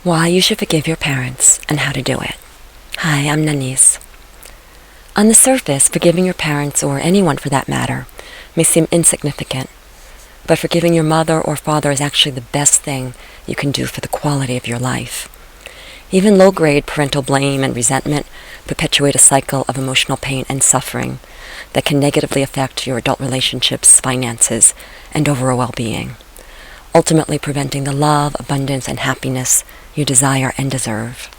Why you should forgive your parents and how to do it. Hi, I'm Nanice. On the surface, forgiving your parents, or anyone for that matter, may seem insignificant, but forgiving your mother or father is actually the best thing you can do for the quality of your life. Even low-grade parental blame and resentment perpetuate a cycle of emotional pain and suffering that can negatively affect your adult relationships, finances, and overall well-being, ultimately preventing the love, abundance, and happiness you desire and deserve.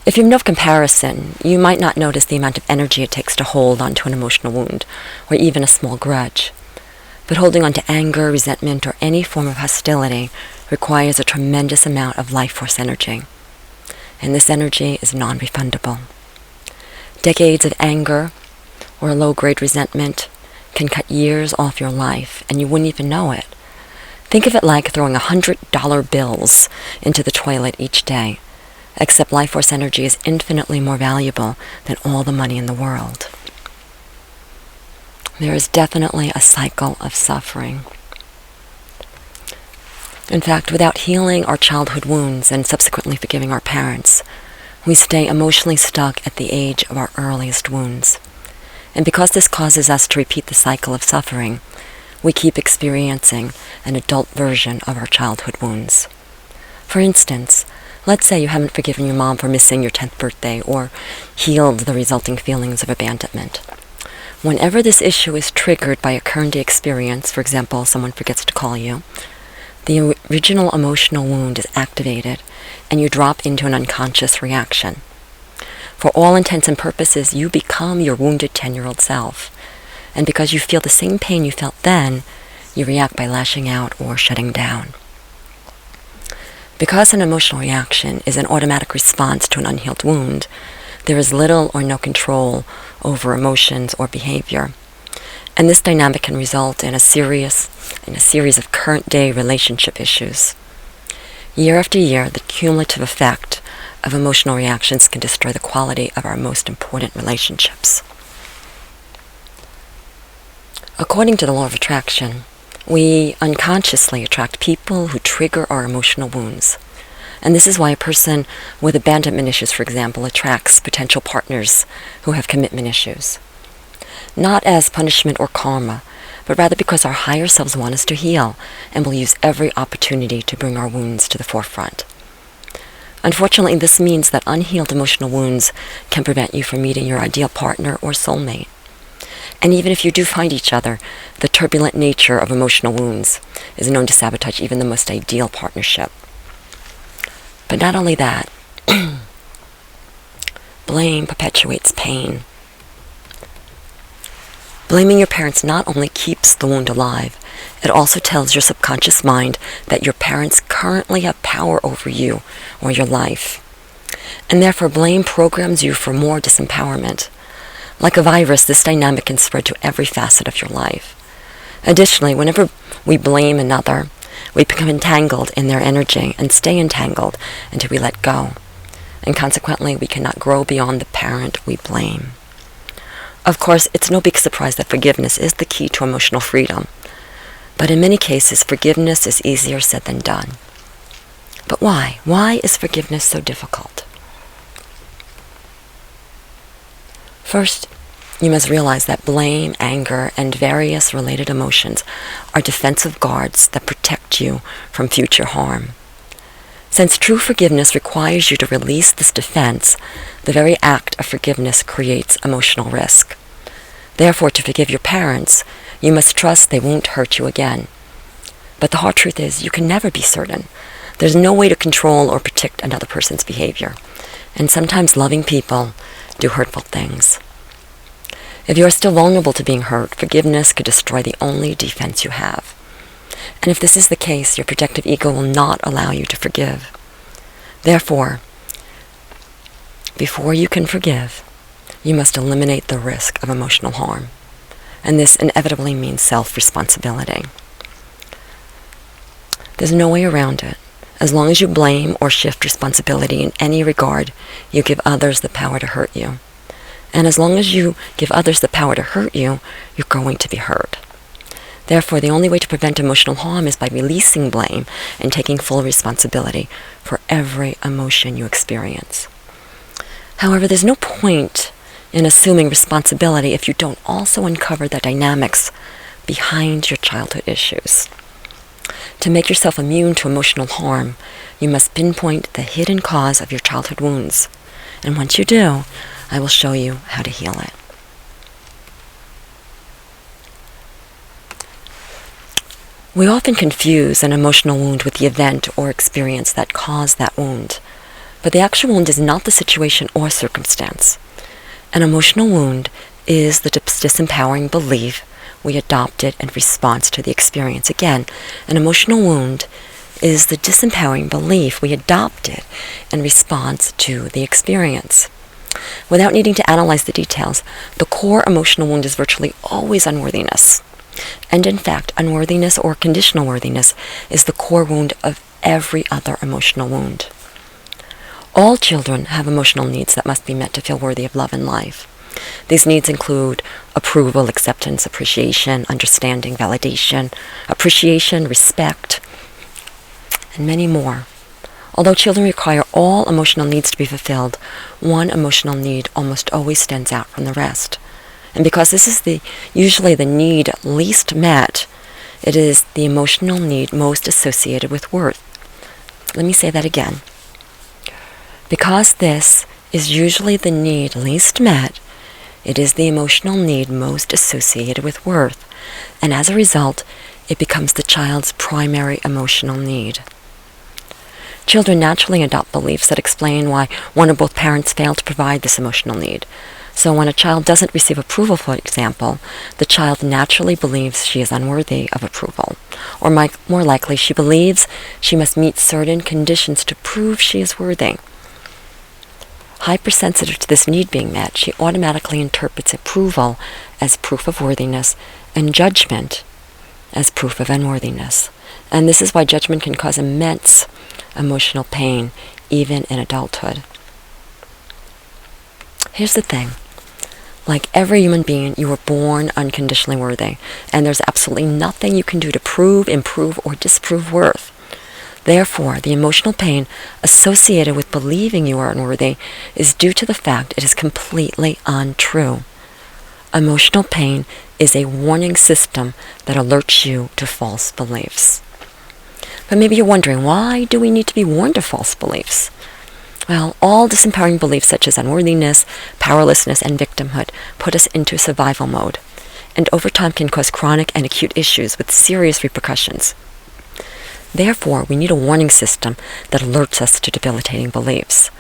If you have no comparison, you might not notice the amount of energy it takes to hold onto an emotional wound, or even a small grudge. But holding on to anger, resentment, or any form of hostility requires a tremendous amount of life force energy. And this energy is non-refundable. Decades of anger or low-grade resentment can cut years off your life, and you wouldn't even know it. Think of it like throwing $100 bills into the toilet each day, except life force energy is infinitely more valuable than all the money in the world. There is definitely a cycle of suffering. In fact, without healing our childhood wounds and subsequently forgiving our parents, we stay emotionally stuck at the age of our earliest wounds. And because this causes us to repeat the cycle of suffering, we keep experiencing an adult version of our childhood wounds. For instance, let's say you haven't forgiven your mom for missing your 10th birthday or healed the resulting feelings of abandonment. Whenever this issue is triggered by a current day experience, for example, someone forgets to call you, the original emotional wound is activated and you drop into an unconscious reaction. For all intents and purposes, you become your wounded 10-year-old self. And because you feel the same pain you felt then, you react by lashing out or shutting down. Because an emotional reaction is an automatic response to an unhealed wound, there is little or no control over emotions or behavior. And this dynamic can result in a series of current-day relationship issues. Year after year, the cumulative effect of emotional reactions can destroy the quality of our most important relationships. According to the law of attraction, we unconsciously attract people who trigger our emotional wounds. And this is why a person with abandonment issues, for example, attracts potential partners who have commitment issues. Not as punishment or karma, but rather because our higher selves want us to heal and will use every opportunity to bring our wounds to the forefront. Unfortunately, this means that unhealed emotional wounds can prevent you from meeting your ideal partner or soulmate. And even if you do find each other, the turbulent nature of emotional wounds is known to sabotage even the most ideal partnership. But not only that, blame perpetuates pain. Blaming your parents not only keeps the wound alive, it also tells your subconscious mind that your parents currently have power over you or your life. And therefore, blame programs you for more disempowerment. Like a virus, this dynamic can spread to every facet of your life. Additionally, whenever we blame another, we become entangled in their energy and stay entangled until we let go. And consequently, we cannot grow beyond the parent we blame. Of course, it's no big surprise that forgiveness is the key to emotional freedom. But in many cases, forgiveness is easier said than done. But why? Why is forgiveness so difficult? First, you must realize that blame, anger, and various related emotions are defensive guards that protect you from future harm. Since true forgiveness requires you to release this defense, the very act of forgiveness creates emotional risk. Therefore, to forgive your parents, you must trust they won't hurt you again. But the hard truth is, you can never be certain. There's no way to control or predict another person's behavior. And sometimes loving people do hurtful things. If you are still vulnerable to being hurt, forgiveness could destroy the only defense you have. And if this is the case, your protective ego will not allow you to forgive. Therefore, before you can forgive, you must eliminate the risk of emotional harm. And this inevitably means self-responsibility. There's no way around it. As long as you blame or shift responsibility in any regard, you give others the power to hurt you. And as long as you give others the power to hurt you, you're going to be hurt. Therefore, the only way to prevent emotional harm is by releasing blame and taking full responsibility for every emotion you experience. However, there's no point in assuming responsibility if you don't also uncover the dynamics behind your childhood issues. To make yourself immune to emotional harm, you must pinpoint the hidden cause of your childhood wounds. And once you do, I will show you how to heal it. We often confuse an emotional wound with the event or experience that caused that wound. But the actual wound is not the situation or circumstance. An emotional wound is the disempowering belief we adopted in response to the experience. Again, an emotional wound is the disempowering belief we adopted in response to the experience. Without needing to analyze the details, the core emotional wound is virtually always unworthiness. And in fact, unworthiness or conditional worthiness is the core wound of every other emotional wound. All children have emotional needs that must be met to feel worthy of love and life. These needs include approval, acceptance, appreciation, understanding, validation, appreciation, respect, and many more. Although children require all emotional needs to be fulfilled, one emotional need almost always stands out from the rest. And because this is usually the need least met, it is the emotional need most associated with worth. Let me say that again. Because this is usually the need least met, it is the emotional need most associated with worth, and as a result, it becomes the child's primary emotional need. Children naturally adopt beliefs that explain why one or both parents fail to provide this emotional need. So when a child doesn't receive approval, for example, the child naturally believes she is unworthy of approval. Or more likely, she believes she must meet certain conditions to prove she is worthy. Hypersensitive to this need being met, she automatically interprets approval as proof of worthiness and judgment as proof of unworthiness. And this is why judgment can cause immense emotional pain, even in adulthood. Here's the thing. Like every human being, you were born unconditionally worthy, and there's absolutely nothing you can do to prove, improve, or disprove worth. Therefore, the emotional pain associated with believing you are unworthy is due to the fact it is completely untrue. Emotional pain is a warning system that alerts you to false beliefs. But maybe you're wondering, why do we need to be warned of false beliefs? Well, all disempowering beliefs such as unworthiness, powerlessness, and victimhood put us into survival mode, and over time can cause chronic and acute issues with serious repercussions. Therefore, we need a warning system that alerts us to debilitating beliefs.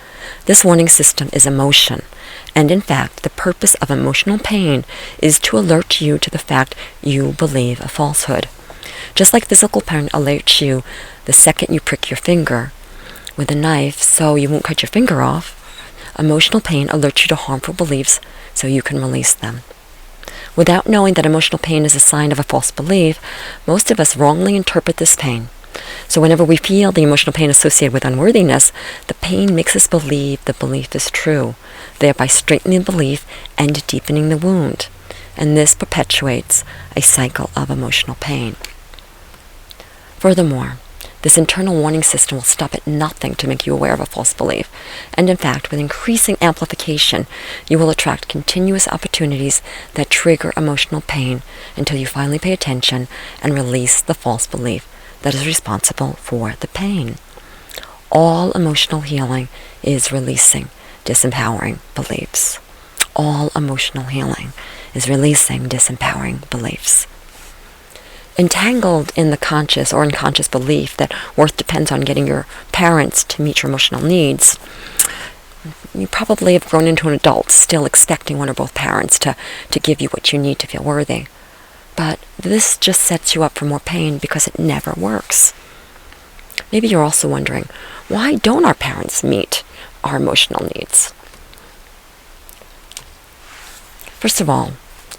This warning system is emotion, and in fact, the purpose of emotional pain is to alert you to the fact you believe a falsehood. Just like physical pain alerts you the second you prick your finger with a knife so you won't cut your finger off, emotional pain alerts you to harmful beliefs so you can release them. Without knowing that emotional pain is a sign of a false belief, most of us wrongly interpret this pain. So whenever we feel the emotional pain associated with unworthiness, the pain makes us believe the belief is true, thereby strengthening the belief and deepening the wound. And this perpetuates a cycle of emotional pain. Furthermore, this internal warning system will stop at nothing to make you aware of a false belief. And in fact, with increasing amplification, you will attract continuous opportunities that trigger emotional pain until you finally pay attention and release the false belief that is responsible for the pain. All emotional healing is releasing disempowering beliefs. All emotional healing is releasing disempowering beliefs. Entangled in the conscious or unconscious belief that worth depends on getting your parents to meet your emotional needs, you probably have grown into an adult still expecting one or both parents to give you what you need to feel worthy. But this just sets you up for more pain because it never works. Maybe you're also wondering, why don't our parents meet our emotional needs? First of all,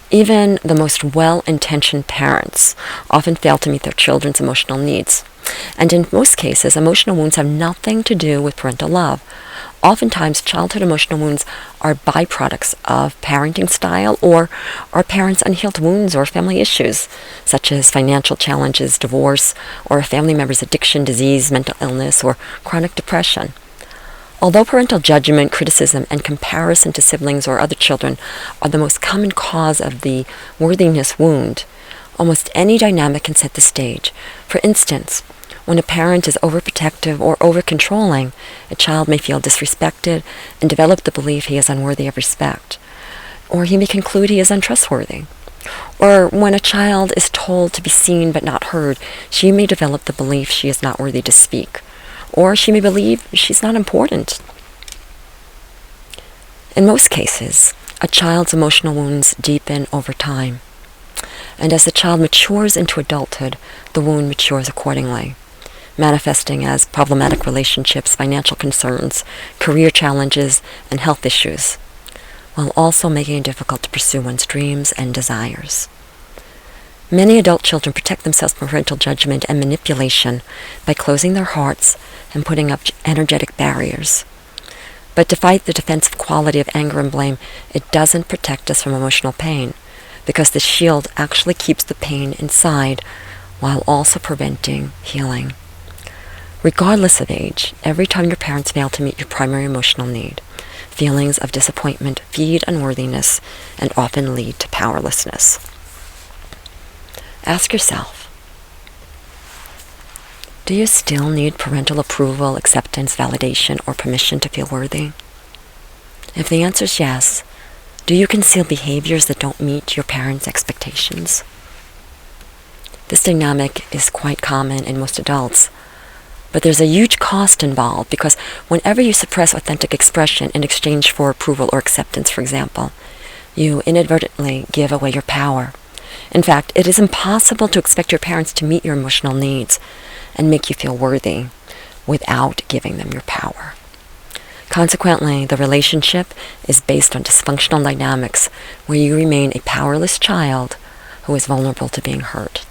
Even the most well-intentioned parents often fail to meet their children's emotional needs. And in most cases, emotional wounds have nothing to do with parental love. Oftentimes, childhood emotional wounds are byproducts of parenting style or our parents' unhealed wounds or family issues, such as financial challenges, divorce, or a family member's addiction, disease, mental illness, or chronic depression. Although parental judgment, criticism, and comparison to siblings or other children are the most common cause of the worthiness wound, almost any dynamic can set the stage. For instance, when a parent is overprotective or over-controlling, a child may feel disrespected and develop the belief he is unworthy of respect, or he may conclude he is untrustworthy. Or when a child is told to be seen but not heard, she may develop the belief she is not worthy to speak, or she may believe she's not important. In most cases, a child's emotional wounds deepen over time, and as the child matures into adulthood, the wound matures accordingly, manifesting as problematic relationships, financial concerns, career challenges, and health issues, while also making it difficult to pursue one's dreams and desires. Many adult children protect themselves from parental judgment and manipulation by closing their hearts and putting up energetic barriers. But to fight the defensive quality of anger and blame, it doesn't protect us from emotional pain, because the shield actually keeps the pain inside while also preventing healing. Regardless of age, every time your parents fail to meet your primary emotional need, feelings of disappointment feed unworthiness and often lead to powerlessness. Ask yourself, do you still need parental approval, acceptance, validation, or permission to feel worthy? If the answer is yes, do you conceal behaviors that don't meet your parents' expectations? This dynamic is quite common in most adults, but there's a huge cost involved because whenever you suppress authentic expression in exchange for approval or acceptance, for example, you inadvertently give away your power. In fact, it is impossible to expect your parents to meet your emotional needs and make you feel worthy without giving them your power. Consequently, the relationship is based on dysfunctional dynamics where you remain a powerless child who is vulnerable to being hurt.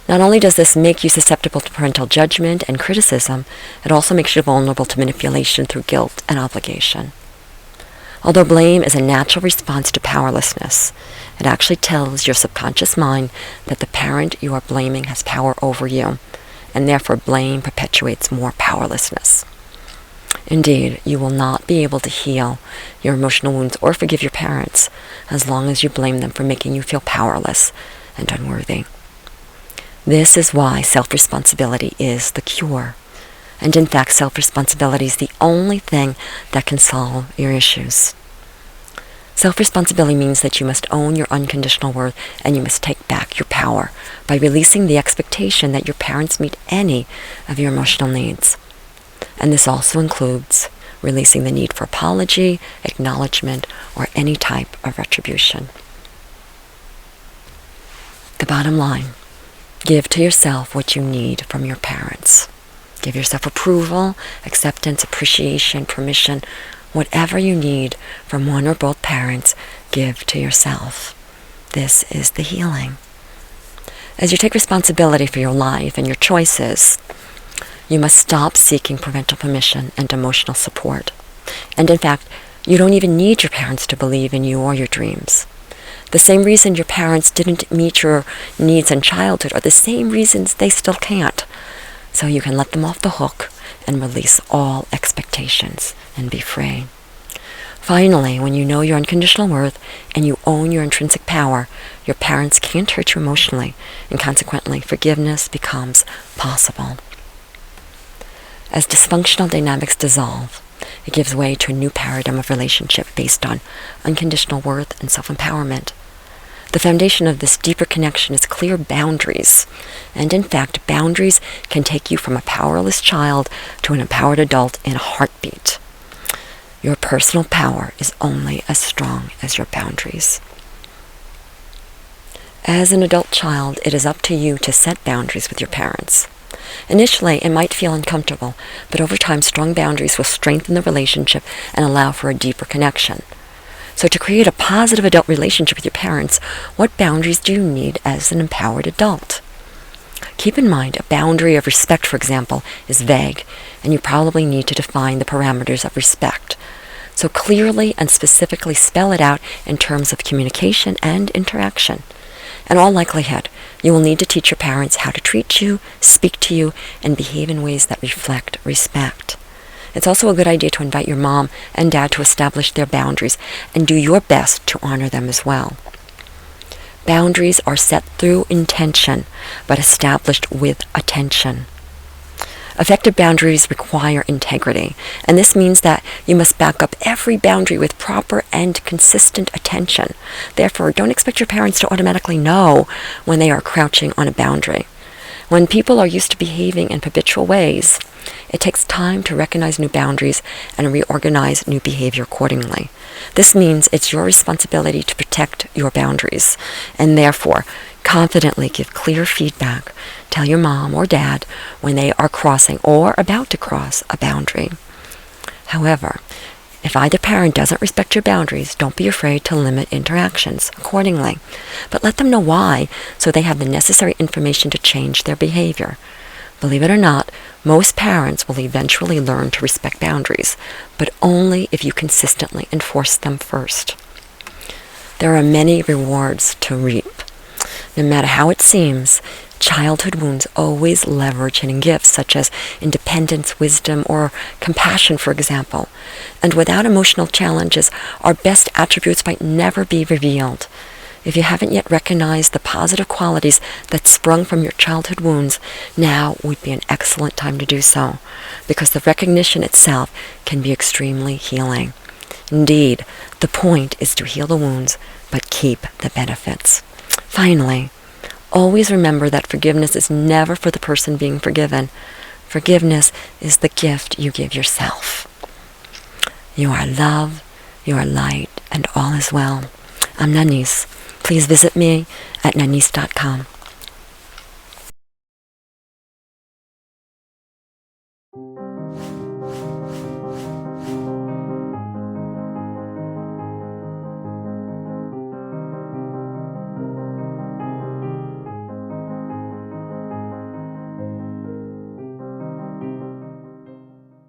Not only does this make you susceptible to parental judgment and criticism, it also makes you vulnerable to manipulation through guilt and obligation. Although blame is a natural response to powerlessness, it actually tells your subconscious mind that the parent you are blaming has power over you, and therefore blame perpetuates more powerlessness. Indeed, you will not be able to heal your emotional wounds or forgive your parents as long as you blame them for making you feel powerless and unworthy. This is why self-responsibility is the cure. And in fact, self-responsibility is the only thing that can solve your issues. Self-responsibility means that you must own your unconditional worth and you must take back your power by releasing the expectation that your parents meet any of your emotional needs. And this also includes releasing the need for apology, acknowledgement, or any type of retribution. The bottom line, give to yourself what you need from your parents. Give yourself approval, acceptance, appreciation, permission, whatever you need from one or both parents, give to yourself. This is the healing. As you take responsibility for your life and your choices, you must stop seeking parental permission and emotional support. And in fact, you don't even need your parents to believe in you or your dreams. The same reason your parents didn't meet your needs in childhood are the same reasons they still can't. So you can let them off the hook and release all expectations and be free. Finally, when you know your unconditional worth and you own your intrinsic power, your parents can't hurt you emotionally, and consequently, forgiveness becomes possible. As dysfunctional dynamics dissolve, it gives way to a new paradigm of relationship based on unconditional worth and self-empowerment. The foundation of this deeper connection is clear boundaries. And in fact, boundaries can take you from a powerless child to an empowered adult in a heartbeat. Your personal power is only as strong as your boundaries. As an adult child, it is up to you to set boundaries with your parents. Initially, it might feel uncomfortable, but over time, strong boundaries will strengthen the relationship and allow for a deeper connection. So to create a positive adult relationship with your parents, what boundaries do you need as an empowered adult? Keep in mind, a boundary of respect, for example, is vague, and you probably need to define the parameters of respect. So clearly and specifically spell it out in terms of communication and interaction. In all likelihood, you will need to teach your parents how to treat you, speak to you, and behave in ways that reflect respect. It's also a good idea to invite your mom and dad to establish their boundaries and do your best to honor them as well. Boundaries are set through intention, but established with attention. Effective boundaries require integrity, and this means that you must back up every boundary with proper and consistent attention. Therefore, don't expect your parents to automatically know when they are crouching on a boundary. When people are used to behaving in habitual ways, it takes time to recognize new boundaries and reorganize new behavior accordingly. This means it's your responsibility to protect your boundaries, and therefore, confidently give clear feedback. Tell your mom or dad when they are crossing or about to cross a boundary. However, if either parent doesn't respect your boundaries, don't be afraid to limit interactions accordingly. But let them know why, so they have the necessary information to change their behavior. Believe it or not, most parents will eventually learn to respect boundaries, but only if you consistently enforce them first. There are many rewards to reap. No matter how it seems, childhood wounds always leverage hidden gifts such as independence, wisdom, or compassion, for example. And without emotional challenges, our best attributes might never be revealed. If you haven't yet recognized the positive qualities that sprung from your childhood wounds, now would be an excellent time to do so, because the recognition itself can be extremely healing. Indeed, the point is to heal the wounds, but keep the benefits. Finally, always remember that forgiveness is never for the person being forgiven. Forgiveness is the gift you give yourself. You are love, you are light, and all is well. I'm Nanice. Please visit me at nanice.com.